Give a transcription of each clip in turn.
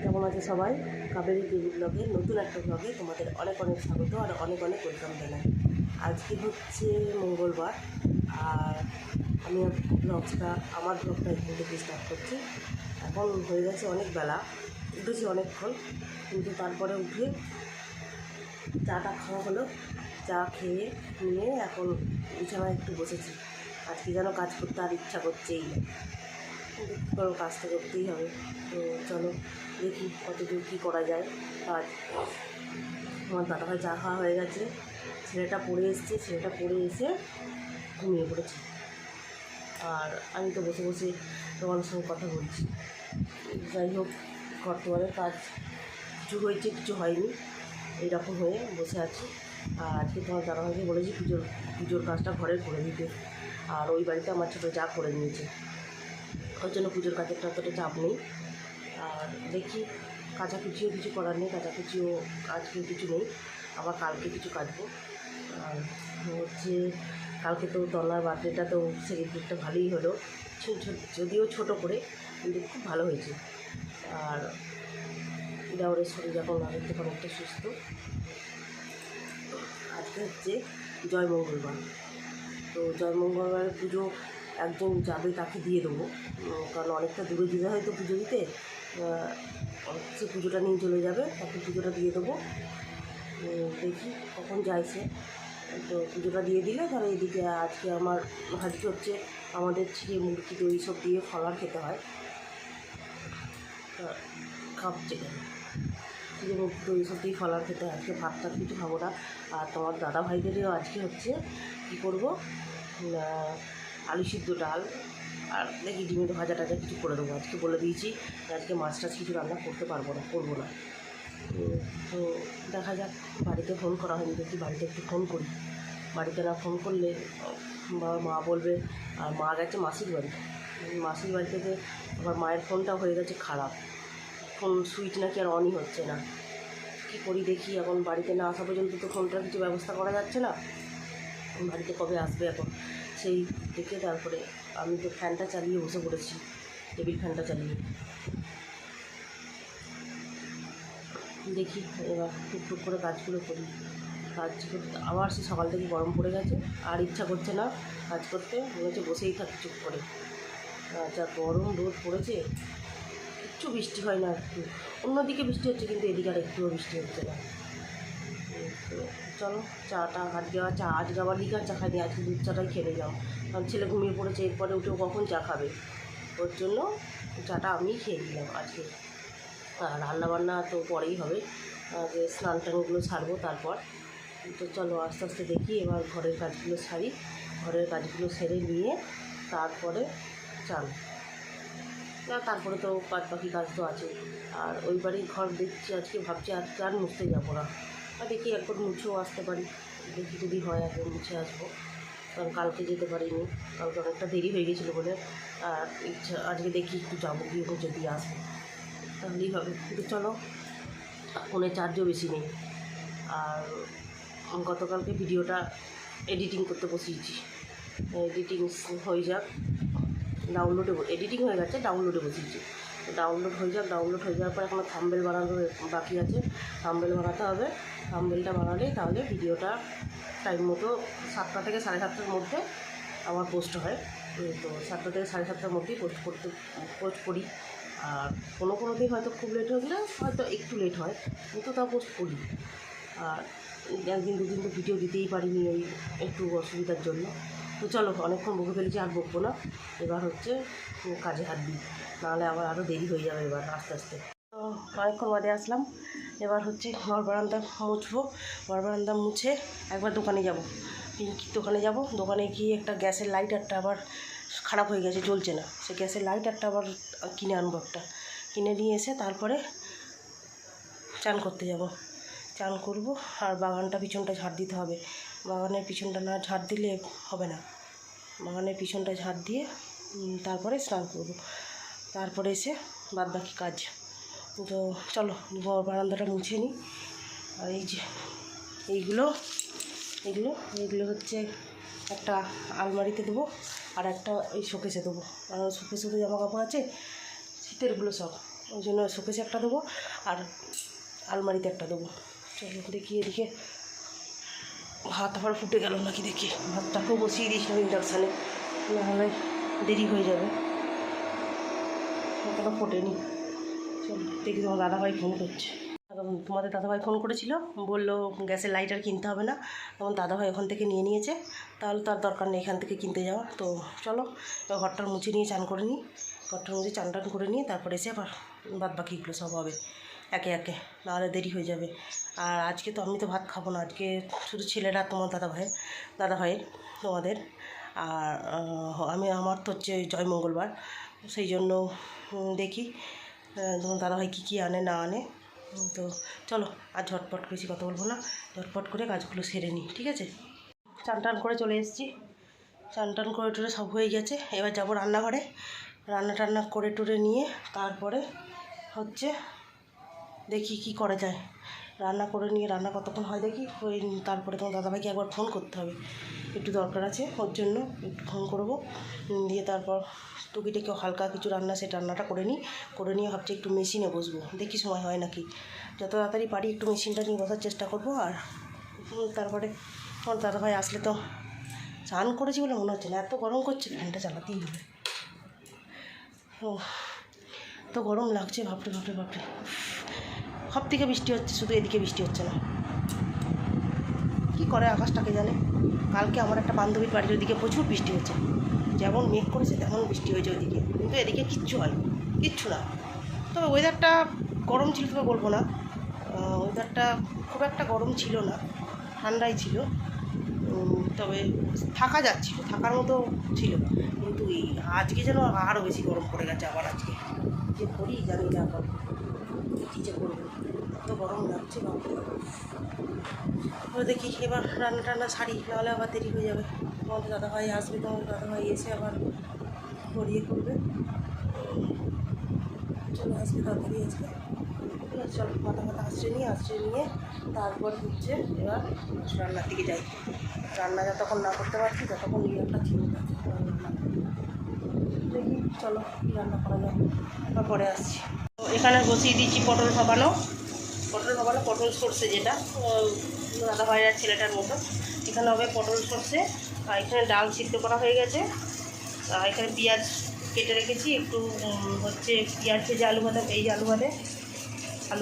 কেমন আছে সবাই? কাবেরী টিভি ব্লগের নতুন একটা ব্লগে তোমাদের অনেক অনেক স্বাগত আর অনেক অনেক ওয়েলকাম জানাই। আজকে হচ্ছে মঙ্গলবার আর আমি আমার ব্লগটা এখান থেকে স্টার্ট করছি। এখন হয়ে গেছে অনেক বেলা, উঠেছি অনেকক্ষণ, কিন্তু তারপরে উঠে চাটা খাওয়া হলো। চা খেয়ে নিয়ে এখন বিছানায় একটু বসেছি। আজকে যেন কাজ করতে আর ইচ্ছা করছেই না, কিন্তু কোনো কাজ তো করতেই হবে। তো চলো দেখি কতদূর কী করা যায় কাজ। আমার দাদাভাই চা খাওয়া হয়ে গেছে, ছেলেটা পড়ে এসে ঘুমিয়ে পড়েছে, আর আমি তো বসে বসে তোমার সঙ্গে কথা বলছি। যাই হোক, বর্তমানের কাজ কিছু হয়েছে কিছু হয়নি, এইরকম হয়ে বসে আছি। আর আজকে তোমার দাদাভাইকে বলেছি পুজোর কাজটা ঘরে করে দিতে, আর ওই বাড়িতে আমার ছোটো যা করে নিয়েছে, ওই জন্য পুজোর কাজেরটা অতটা চাপ নেই। আর দেখি কাচাকুচিও কিছু করার নেই, কাচাকুচিও আজকে কিছু নেই, আবার কালকে কিছু কাচবো। আর হচ্ছে কালকে তো তলার বার্থডেটা তো সেলিব্রেটটা ভালোই হলো, যদিও ছোটো করে, কিন্তু খুব ভালো হয়েছে। আর দেওরের শরীর এখন আগের থেকে অনেকটা সুস্থ। আজকে হচ্ছে জয় মঙ্গলবার, তো জয় মঙ্গলবারের পুজো একজন যাবে তাকে দিয়ে দেবো, কারণ অনেকটা দূরে যেতে হয় তো পুজো দিতে। সে পুজোটা নিয়ে চলে যাবে, তাকে পুজোটা দিয়ে দেবো। দেখি কখন যায় সে, তো পুজোটা দিয়ে দিলে তাহলে এদিকে আজকে হচ্ছে আমাদের ছিঁড়ে মুরগি তো এইসব দিয়ে ফলার খেতে হয়। খাচ্ছে কেন ছিঁড়ে মুরগি তো এইসব দিয়ে ফলার খেতে হয়, আজকে ভাত টাত কিছু খাবো না। আর তোমার দাদা ভাইদেরও আজকে হচ্ছে কী করবো, আলু সিদ্ধ ডাল আর দেখি ডিমের ভাজা টাজা কিছু করে দেবো। আজকে বলে দিয়েছি আজকে মাছ টাছ কিছু রান্না করবো না। তো দেখা যাক, বাড়িতে ফোন করা হয়নি, দেখি বাড়িতে একটু ফোন করি। বাড়িতে না ফোন করলে মা বলবে, আর মা গেছে মাসির বাড়ি থেকে আবার মায়ের ফোনটা হয়ে গেছে খারাপ, ফোন সুইচ নাকি আর অনই হচ্ছে না। কী করি দেখি, এখন বাড়িতে না আসা পর্যন্ত তো ফোনটার কিছু ব্যবস্থা করা যাচ্ছে না। বাড়িতে কবে আসবে এখন সেই দেখে, তারপরে আমি তো ফ্যানটা চালিয়ে বসে পড়েছি, টেবিল ফ্যানটা চালিয়ে। দেখি এবার টুকটুক করে কাজগুলো করি। কাজ করতে আবার সে সকাল থেকে গরম পড়ে গেছে, আর ইচ্ছা করছে না কাজ করতে, মনে হচ্ছে বসেই থাকি চুপ করে। যা গরম রোদ পড়েছে, কিচ্ছু বৃষ্টি হয় না, একটু অন্যদিকে বৃষ্টি হচ্ছে, কিন্তু এদিকে আর একটুও বৃষ্টি হচ্ছে না। তো চলো চাটা আজকে আবার লিকার চা খাইনি, আজকে দুধ চাটাই খেয়ে যাও, কারণ ছেলে ঘুমিয়ে পড়েছে, এরপরে উঠেও কখন চা খাবে, ওর জন্য চাটা আমি খেয়ে নিলাম আজকে। আর রান্নাবান্না তো পরেই হবে, যে স্নান টানগুলো ছাড়বো তারপর। তো চলো আস্তে আস্তে দেখি, এবার ঘরের কাজগুলো সারি, ঘরের কাজগুলো সেরে নিয়ে তারপরে চান না, তারপরে তো বাকি কাজ তো আছে। আর ওই বাড়ির ঘর দেখছি আজকে, ভাবছি আজকে আর মুছতে যাবো না, আর দেখি একবার মুছেও আসতে পারি, দেখি যদি হয় একবার মুছে আসবো, কারণ কালকে যেতে পারিনি, কালকে অনেকটা দেরি হয়ে গেছিলো বলে। আর ইচ্ছা আজকে দেখি একটু যাবো, গিয়ে মুছে দিয়ে আসবো, তাহলেই হবে। কিন্তু চলো, ফোনে চার্জও বেশি নেই। আর গতকালকে ভিডিওটা এডিটিং করতে বসিয়েছি, এডিটিং হয়ে যাক, এডিটিং হয়ে গেছে, ডাউনলোডে বসিয়েছি। ডাউনলোড হয়ে যাওয়ার পর এখনও থাম্বনেল বানানো বাকি আছে, থাম্বনেল বানাতে হবে। থাম্বনেলটা বানালে তাহলে ভিডিওটা টাইম মতো 7টা থেকে 7:30টার মধ্যে আমার পোস্ট হয়। তো 7টা থেকে 7:30টার মধ্যেই পোস্ট করি। আর কোনো দিন হয়তো খুব লেট হয়ে গেলে হয়তো একটু লেট হয়, কিন্তু তাও পোস্ট করি। আর একদিন দুদিন তো ভিডিও দিতেই পারিনি, ওই একটু অসুবিধার জন্য। তো চলো, অনেকক্ষণ বকে ফেলেছি, আর বকবো না, এবার হচ্ছে কাজে হাত দিই, নাহলে আবার আরও দেরি হয়ে যাবে এবার আস্তে আস্তে। তো অনেকক্ষণ বাদে আসলাম, এবার হচ্ছে ঘর বারান্দা মুছবো। ঘর বারান্দা মুছে একবার দোকানে যাব, পিঙ্কির দোকানে যাব। দোকানে গিয়ে একটা গ্যাসের লাইটারটা আবার খারাপ হয়ে গেছে, জ্বলছে না, সে গ্যাসের লাইটারটা আবার কিনে আনবো, একটা কিনে নিয়ে এসে তারপরে চান করতে যাব, চান করব। আর বাগানটা পিছনটা ঝাড় দিতে হবে, বাগানের পিছনটা না ঝাড় দিলে হবে না, বাগানের পিছনটা ঝাড় দিয়ে তারপরে স্নান করব, তারপরে এসে বাদবাকি কাজ। তো চলো বারান্দাটা মুছে নিই। আর এই যে এইগুলো হচ্ছে একটা আলমারিতে দেবো, আর একটা এই শোকেসে দেবো, আর শোকেসে তো জামা কাপড় আছে শীতেরগুলো সব, ওই জন্য শোকেসে একটা দেবো আর আলমারিতে একটা দেবো। চলো দেখি এদিকে ভাত আবার ফুটে গেল নাকি দেখি। ভাতটাকেও বসিয়ে দিয়েছিলাম ইন্ডাকশানে, নাহলে দেরি হয়ে যাবে। এখনো ফোটেনি। চলো দেখি তোমার দাদাভাই ফোন করছে। তোমাদের দাদাভাই ফোন করেছিল, বললো গ্যাসের লাইটার কিনতে হবে না, তখন দাদাভাই ওখান থেকে নিয়ে নিয়েছে, তাহলে তার দরকার নেই এখান থেকে কিনতে যাওয়া। তো চলো এবার ঘরটার মুছে নিয়ে চান করে নিই, ঘরটার মুছে চান টান করে নিয়ে তারপরে এসে আবার বাদ বাকিগুলো সব হবে একে একে, নাহলে দেরি হয়ে যাবে। আর আজকে তো আমি তো ভাত খাবো না, আজকে শুধু ছেলেরা তোমার দাদাভাইয়ের তোমাদের। আর আমার তো হচ্ছে জয় মঙ্গলবার, সেই জন্য দেখি তোমার দাদাভাই কী আনে না আনে। তো চলো আর ঝটপট বেশি কথা বলবো না, ঝটপট করে কাজগুলো সেরে নিই, ঠিক আছে। চান টান করে চলে এসেছি, চান টান করে টুরে সব হয়ে গেছে। এবার যাবো রান্নাঘরে, রান্না টান্না করে টুরে নিয়ে তারপরে হচ্ছে দেখি কি করা যায়। রান্না করে নিয়ে রান্না কতক্ষণ হয় দেখি, ওই তারপরে তোমার দাদাভাইকে একবার ফোন করতে হবে, একটু দরকার আছে ওর জন্য, একটু ফোন করবো। দিয়ে তারপর টুকিটাকে হালকা কিছু রান্না, সে রান্নাটা করে নিয়ে ভাবছি একটু মেশিনে বসবো, দেখি সময় হয় নাকি। যত তাড়াতাড়ি পারি একটু মেশিনটা নিয়ে বসার চেষ্টা করবো। আর তারপরে আমার দাদাভাই আসলে তো চান করেছি বলে মনে হচ্ছে না, এত গরম করছে, ফ্যানটা চালাতেই হবে। ও তো গরম লাগছে, বাপরে বাপরে বাপরে। সব থেকে বৃষ্টি হচ্ছে, শুধু এদিকে বৃষ্টি হচ্ছে না, কি করে আকাশটাকে জানে। কালকে আমার একটা বান্ধবীর বাড়ির ওদিকে প্রচুর বৃষ্টি হয়েছে, যেমন মেঘ করেছে তেমন বৃষ্টি হয়েছে ওইদিকে, কিন্তু এদিকে কিচ্ছু হয়, কিচ্ছু না। তবে ওয়েদারটা গরম ছিল, তবে বলবো না, ওয়েদারটা খুব একটা গরম ছিল না, ঠান্ডাই ছিল। তবে থাকা যাচ্ছিল, থাকার মতো ছিল। কিন্তু আজকে যেন আরও বেশি গরম পড়ে গেছে। আবার আজকে যে করি জানি না, এখন কী যে করবো, এত গরম লাগছে বাপরে। দেখি এবার রান্না টান্না ছাড়ি, নাহলে আবার দেরি হয়ে যাবে। তোমাদের দাদাভাই আসবে, তোমাদের দাদাভাই এসে আবার গড়িয়ে করবে। চলো আসবে তাড়াতাড়ি আজকে, ঠিক আছে। চলো মাথা আশ্রয় নিয়ে তারপর হচ্ছে এবার রান্নার দিকে যাই। রান্না যতক্ষণ না করতে পারছি ততক্ষণ একটা চিন্তা। দেখি চলো কী রান্না করা যায়, বা পরে আসছি। তো এখানে বসিয়ে দিয়েছি পটল ভাপানো, পটল সর্ষে, যেটা দাদাভাই আর ছেলেটার মতো। এখানে হবে পটল সর্ষে, আর এখানে ডাল সিদ্ধ করা হয়ে গেছে। আর এখানে পেঁয়াজ কেটে রেখেছি, একটু হচ্ছে পেঁয়াজ ভেজে আলু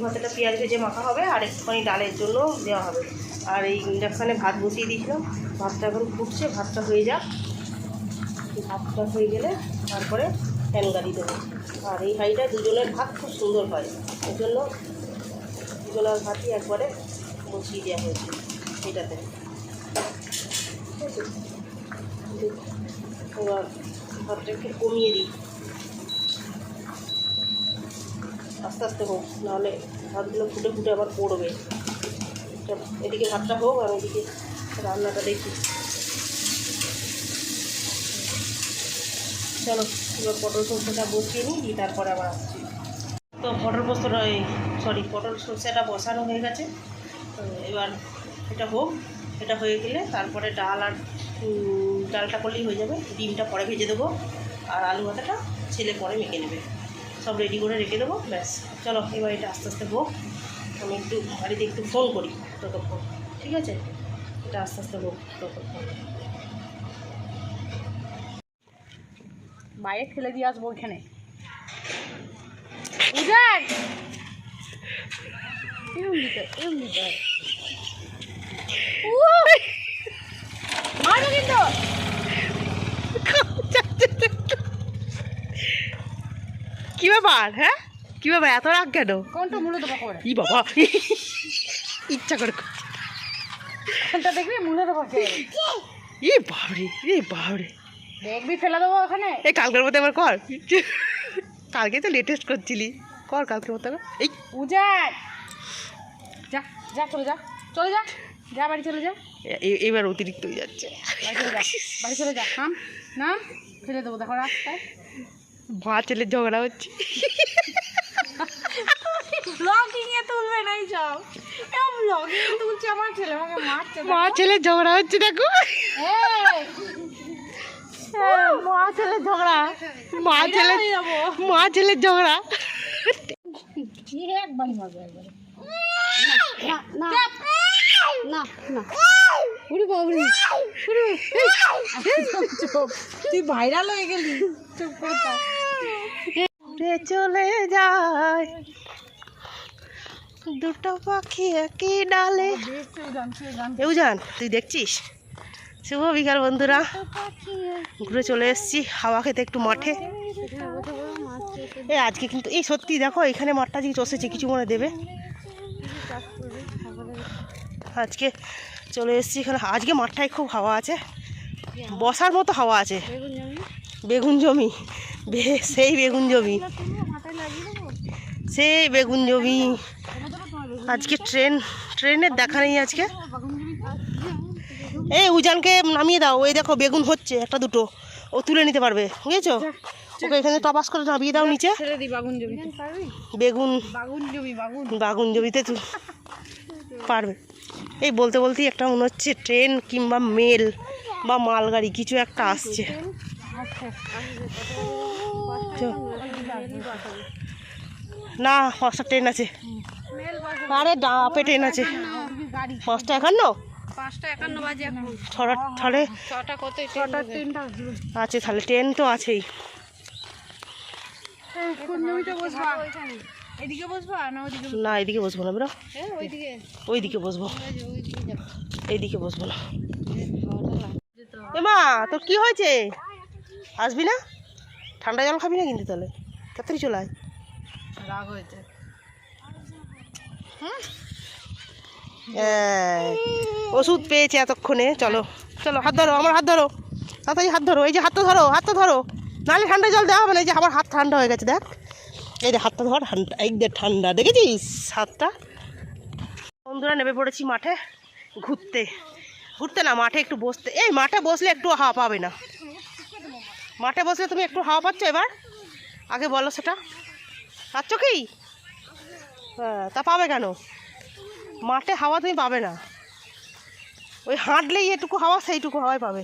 ভাতেটা পেঁয়াজ ভেজে মাখা হবে, আর একটুখানি ডালের জন্য দেওয়া হবে। আর এই ইন্ডাকশানে ভাত বসিয়ে দিয়েছিলাম, ভাতটা এখন ফুটছে, ভাতটা হয়ে যাক। ভাতটা হয়ে গেলে তারপরে ফ্যান গাড়ি দেবো। আর এই হাঁড়িটা দুজনের ভাত খুব সুন্দর হয়, ওই জন্য দুজনের ভাতই একবারে বসিয়ে দেওয়া হয়েছে এটাতে, ঠিক আছে। এবার ভাতটা একটু কমিয়ে দিই, আস্তে আস্তে হোক, নাহলে ভাতগুলো ফুটে আবার পড়বে। এদিকে ভাতটা হোক, আর ওদিকে রান্নাটা দেখি। চলো এবার পটল সর্ষেটা বসিয়ে নিই, তারপরে আবার আসছি। তো পটল সর্ষেটা বসানো হয়ে গেছে। এবার এটা হোক, এটা হয়ে গেলে তারপরে ডালটা করলেই হয়ে যাবে। ডিমটা পরে ভেজে দেবো, আর আলু ভাতাটা ছেলে পরে মেখে নেবে, সব রেডি করে রেখে দেবো, ব্যাস। চলো এবার এটা আস্তে আস্তে হোক, আমি একটু বাড়িতে একটু ফোন করি ততক্ষণ, ঠিক আছে। এটা আস্তে আস্তে হোক ততক্ষণ। বাইরে ফেলে দিয়ে আসবো ওইখানে। উজান কি ব্যাপার? হ্যাঁ কি ব্যাপার, এত রাগ কেন? কোনটা মুলে দেবো করে? ই বাবা, ইচ্ছা করে কোনটা দেখবি মুলে দেবো করে? বাবরে দেখবি ফেলে দেবো ওখানে। এই কালকের মধ্যে আবার কর, কালকে তো লেটেস্ট করছিলি, কর কালকের মধ্যে। এই উজান যা যা চলে যা বাড়ি চলে যা। এবার অতিরিক্ত হয়ে যাচ্ছে, বাড়ি চলে যা। নাম ফেলে দেবো, দেখো রাস্তায় মা ছেলের ঝগড়া হচ্ছে। ব্লগিং এ তুলবে না এইসব, ব্লগিং এ তুলছে আমার ছেলে, আমাকে মারছে। মা ছেলের ঝগড়া হচ্ছে, দেখো মা ছেলের ঝগড়া। একবারই মারবে একবারে। না না না ওরে বাবরে তুই ভাইরাল হয়ে গেলি। চুপ করে থাক। চলে যায় দুটো পাখি একই ডালে। জান তুই দেখছিস? শুভ বিকাল বন্ধুরা, ঘুরে চলে এসেছি হাওয়া খেতে একটু মাঠে। এই আজকে কিন্তু এই সত্যি দেখো এখানে মাঠটা আজকে চষেছে, কিছু মনে দেবে। আজকে চলে এসেছি এখানে, আজকে মাঠটায় খুব হাওয়া আছে, বসার মতো হাওয়া আছে। বেগুন জমি, সেই বেগুন জমি, সেই বেগুন জমি। আজকে ট্রেনের দেখা নেই আজকে। এই উজানকে নামিয়ে দাও, ওই দেখো বেগুন হচ্ছে একটা দুটো, ও তুলে নিতে পারবে, বুঝেছো? ওকে এখানে টপাস করে নামিয়ে দাও নিচে। বেগুন বাগুন জমিতে তুই পারবে। এই বলতে বলতেই একটা মনে হচ্ছে ট্রেন কিংবা মেল বা মালগাড়ি কিছু একটা আসছে। না 5টা ট্রেন আছে, আরে ডাপে ট্রেন আছে। 5:51 বাজে এখন। তাহলে 6টা কত? 6টা ট্রেনটা আছে, তাহলে ট্রেন তো আছেই। কোন জমিতে বসবা? এদিকে বসবা না ওইদিকে? না এদিকে বসবো না আমরা, ওইদিকে ওইদিকে বসবো, এইদিকে বসবো না। মা তোর কি হয়েছে? আসবি না? ঠান্ডা জল খাবি না কিন্তু, তাহলে তাড়াতাড়ি চলে আয়। রাগ হয়েছে। ওষুধ পেয়েছে এতক্ষণে। চলো চলো, হাত ধরো, আমার হাত ধরো, তাড়াতাড়ি হাত ধরো। এই যে হাতটা ধরো, হাতটা ধরো, নাহলে ঠান্ডা জল দেওয়া হবে না। এই যে আমার হাত ঠান্ডা হয়ে গেছে, দেখ এই যে হাতটা ধর, ঠান্ডা একদম ঠান্ডা, দেখেছিস হাতটা? বন্ধুরা নেমে পড়েছি মাঠে ঘুরতে, ঘুরতে না মাঠে একটু বসতে। এই মাঠে বসলে একটু হাওয়া পাবে না? মাঠে বসলে তুমি একটু হাওয়া পাচ্ছ এবার? আগে বলো সেটা, পাচ্ছ কি? হ্যাঁ, তা পাবে কেন? মাঠে হাওয়া তুমি পাবে না, ওই হাঁটলেই এটুকু হাওয়া, সেইটুকু হাওয়াই পাবে।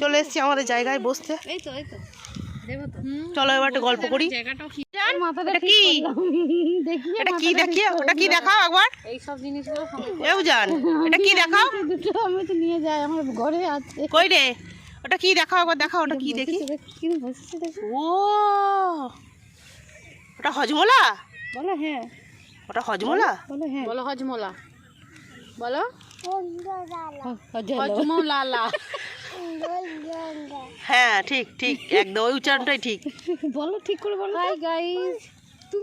চলে এসছি আমাদের জায়গায় বসতে। এই তো চলো এবার একটু গল্প করি। এটা কি? এটা কি দেখি? ওটা কি দেখাও একবার। এইসব জিনিসগুলো এও জান, এটা কি দেখাও? দুটো আমি তো নিয়ে যাই, আমার ঘরে আছে। কই রে? ওটা কি দেখাও একবার, দেখাও ওটা কি দেখি। ও ওটা হজমোলা বলো। হ্যাঁ ওটা হজমোলা। বলো। হ্যাঁ বলো হজমোলা, বলো হজমোলা। হ্যাঁ ঠিক ঠিক, একদম ওই উচ্চারণটাই ঠিক। বলো ঠিক করে বলো। হাই গাইস,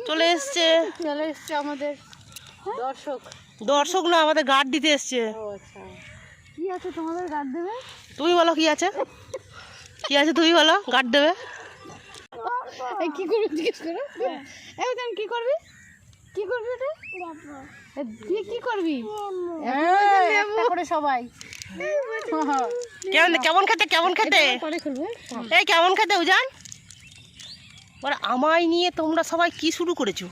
চলে এসছে আমাদের দর্শক। দর্শক না, আমাদের গার্ড দিতে এসছে। ও আচ্ছা, কি আছে তোমাদের গার্ড দেবে? তুমি বলো কি আছে, কি আছে তুমি বলো, গার্ড দেবে। এই কি করবি জিজ্ঞেস করো। এই জান কি করবি? কি করবি এটা? তুই কি করবি? একটা করে সবাই। কেমন খেতে, কেমন খেতে, পরে খুলবে। এই কেমন খেতে উজান? বলে আমায় নিয়ে তোমরা সবাই কি শুরু করেছো,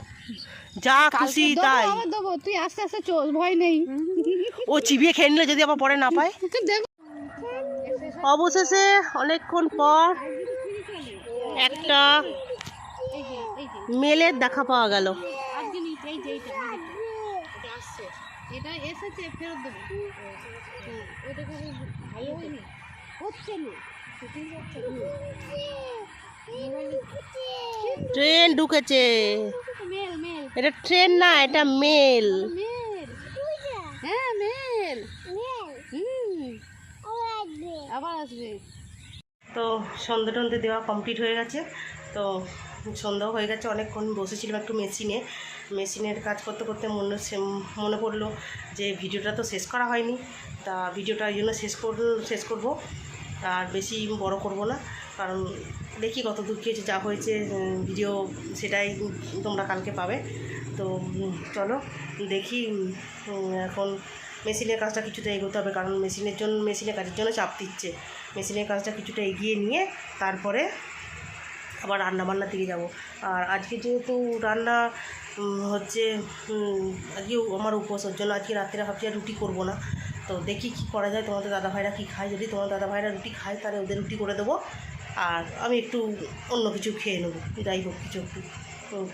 যা খুশি তাই। দেবো, তুই আস্তে আস্তে চল, ভয় নেই। ও চিবিয়ে খেয়ে নিলে যদি আবার পরে না পায়। অবশেষে অনেকক্ষণ পর একটা মেলের দেখা পাওয়া গেল। এটা এসেছে, ফেরত দেবো। ওটা খুব ভালো হয়নি, হচ্ছে না। ট্রেন ঢুকেছে, মেল মেল, এটা ট্রেন না, এটা মেল। মেল, হ্যাঁ মেল। আবার আসবে। তো সন্ধ্যে টন্ধে দেওয়া কমপ্লিট হয়ে গেছে। তো সন্ধ্যাও হয়ে গেছে, অনেকক্ষণ বসেছিলাম একটু মেশিনের কাজ করতে করতে মনে পড়লো যে ভিডিওটা তো শেষ করা হয়নি, তা ভিডিওটা এই জন্য শেষ করব, আর বেশি বড় করব না, কারণ দেখি কত দূর কি যা হয়েছে ভিডিও সেটাই তোমরা কালকে পাবে। তো চলো দেখি, এখন মেশিনের কাজটা কিছুটা এগোতে হবে, কারণ মেশিনের কাজের জন্য চাপ দিচ্ছে। মেশিনের কাজটা কিছুটা এগিয়ে নিয়ে তারপরে আবার রান্নাবান্নার দিকে যাব। আর আজকে যেহেতু রান্না হচ্ছে, আজকে আমার উপোস, ওর জন্য আজকে রাত্রে ভাবছি আর রুটি করবো না। তো দেখি কী করা যায়। তোমাদের দাদাভাইরা কী খায়, যদি তোমার দাদাভাইরা রুটি খায় তাহলে ওদের রুটি করে দেবো, আর আমি একটু অন্য কিছু খেয়ে নেবো, যাই হোক কিছু একটু।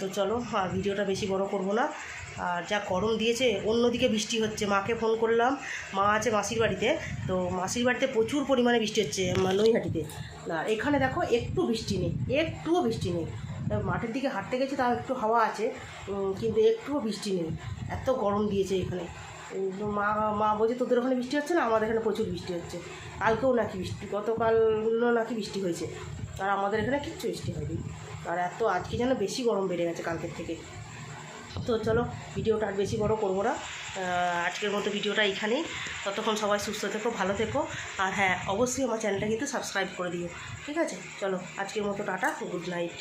তো চলো, আর ভিডিওটা বেশি বড় করব না। আর যা গরম দিয়েছে, অন্যদিকে বৃষ্টি হচ্ছে। মাকে ফোন করলাম, মা আছে মাসির বাড়িতে, তো মাসির বাড়িতে প্রচুর পরিমাণে বৃষ্টি হচ্ছে নৈহাটিতে। না এখানে দেখো একটু বৃষ্টি নেই, একটুও বৃষ্টি নেই। মাঠের দিকে হাঁটতে গেছি, তাও একটু হাওয়া আছে, কিন্তু একটুও বৃষ্টি নেই। এত গরম দিয়েছে এখানে। মা মা বলছে তোদের ওখানে বৃষ্টি হচ্ছে না, আমাদের এখানে প্রচুর বৃষ্টি হচ্ছে। কালকেও নাকি বৃষ্টি, গতকালও নাকি বৃষ্টি হয়েছে, আর আমাদের এখানে কিচ্ছু বৃষ্টি হয়নি। আর এত আজকে যেন বেশি গরম বেড়ে গেছে কালকের থেকে। তো চলো, ভিডিওটা আর বেশি বড় করবো না, আজকের মতো ভিডিওটা এইখানেই। ততক্ষণ সবাই সুস্থ থেকো, ভালো থেকো। আর হ্যাঁ, অবশ্যই আমার চ্যানেলটা কিন্তু সাবস্ক্রাইব করে দিও, ঠিক আছে? চলো, আজকের মতো টাটা, গুড নাইট।